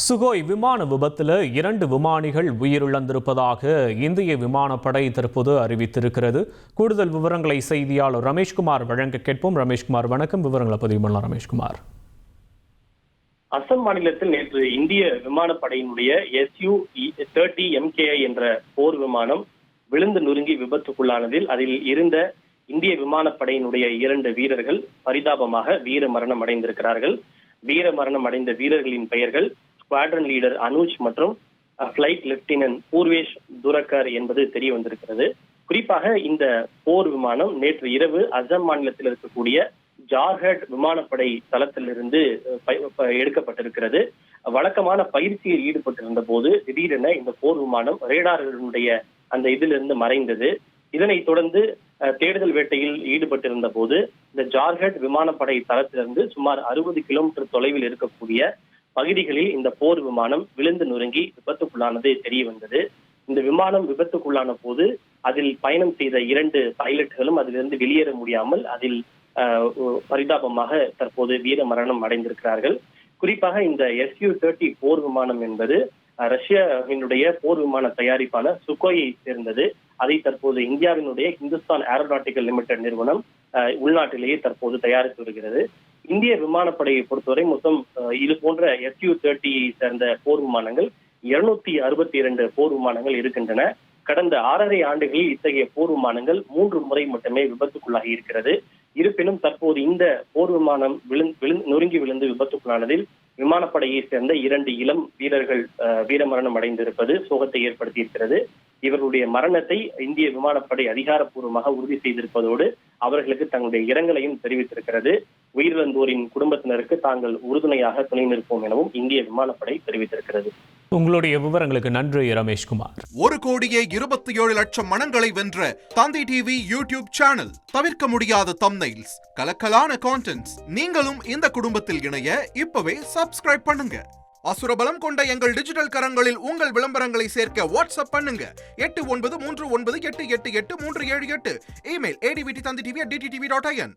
Sukhoi விமான விபத்தில் 2 விமானிகள் உயிரிழந்திருப்பதாக இந்திய விமானப்படை தற்போது அறிவித்திருக்கிறது. கூடுதல் விவரங்களை செய்தியாளர் ரமேஷ்குமார் வழங்க கேட்போம். ரமேஷ்குமார், வணக்கம். விவரங்களை பதிவு பண்ணலாம் ரமேஷ்குமார். அசாம் மாநிலத்தில் நேற்று இந்திய விமானப்படையினுடைய Su-30 MKI என்ற போர் விமானம் விழுந்து நொறுங்கி விபத்துக்குள்ளானதில் அதில் இருந்த இந்திய விமானப்படையினுடைய 2 வீரர்கள் பரிதாபமாக வீர மரணம் அடைந்திருக்கிறார்கள். வீர மரணம் அடைந்த வீரர்களின் பெயர்கள் ஸ்குவாட்ரன் லீடர் அனுஜ் மற்றும் பிளைட் லெப்டினன்ட் பூர்வேஷ் துரக்கர் என்பது தெரிய வந்திருக்கிறது. குறிப்பாக இந்த போர் விமானம் நேற்று இரவு அசாம் மாநிலத்தில் இருக்கக்கூடிய ஜார்ஹட் விமானப்படை தளத்திலிருந்து எடுக்கப்பட்டிருக்கிறது. வழக்கமான பயிற்சியில் ஈடுபட்டிருந்த போது திடீரென இந்த போர் விமானம் ரேடார்களுடைய அந்த இதிலிருந்து மறைந்தது. இதனைத் தொடர்ந்து தேடுதல் வேட்டையில் ஈடுபட்டிருந்த போது இந்த ஜார்ஹட் விமானப்படை தளத்திலிருந்து சுமார் 60 கிலோமீட்டர் தொலைவில் இருக்கக்கூடிய பகுதிகளில் இந்த போர் விமானம் விழுந்து நொறுங்கி விபத்துக்குள்ளானது தெரிய வந்தது. இந்த விமானம் விபத்துக்குள்ளான போது அதில் பயணம் செய்த 2 பைலட்டுகளும் அதிலிருந்து வெளியேற முடியாமல் அதில் பரிதாபமாக தற்போது வீர மரணம் அடைந்திருக்கிறார்கள். குறிப்பாக இந்த Su-30 போர் விமானம் என்பது ரஷ்யாவினுடைய போர் விமான தயாரிப்பான சுகோயை சேர்ந்தது. அதை தற்போது இந்தியாவினுடைய ஹிந்துஸ்தான் ஏரோநாட்டிக்கல் லிமிடெட் நிறுவனம் உள்நாட்டிலேயே தற்போது தயாரித்து வருகிறது. இந்திய விமானப்படையை பொறுத்தவரை மொத்தம் இது போன்ற Su-30 சேர்ந்த போர் விமானங்கள் 262 போர் விமானங்கள் இருக்கின்றன. கடந்த 6.5 ஆண்டுகளில் இத்தகைய போர் விமானங்கள் 3 முறை மட்டுமே விபத்துக்குள்ளாகி இருக்கிறது. இருப்பினும் தற்போது இந்த போர் விமானம் நொறுங்கி விழுந்து விபத்துக்குள்ளானதில் விமானப்படையை சேர்ந்த 2 இளம் வீரர்கள் வீரமரணம் அடைந்திருப்பது சோகத்தை ஏற்படுத்தியிருக்கிறது. இவர்களுடைய மரணத்தை இந்திய விமானப்படை அதிகாரப்பூர்வமாக உறுதி செய்திருப்பதோடு அவர்களுக்கு தங்களுடைய இரங்கலையும் தெரிவித்திருக்கிறது. உயிரிழந்தோரின் குடும்பத்தினருக்கு தாங்கள் உறுதுணையாக துணை நிற்போம் எனவும் இந்திய விமானப்படை தெரிவித்திருக்கிறது. உங்களுடைய விவரங்களுக்கு நன்றி ரமேஷ்குமார். 1,27,00,000 மனங்களை வென்ற தந்தி டிவி யூடியூப் சேனல். தவிர்க்க முடியாத தம்ப்நெயில்ஸ், கலக்கலான கான்டென்ட்ஸ். நீங்களும் இந்த குடும்பத்தில் இணைய இப்பவே சப்ஸ்கிரைப் பண்ணுங்க. அசுரபலம் கொண்ட எங்கள் டிஜிட்டல் கரங்களில் உங்கள் விளம்பரங்களை சேர்க்க வாட்ஸ்அப் பண்ணுங்க. 8939888378. Email advtthanditv@dttv.in.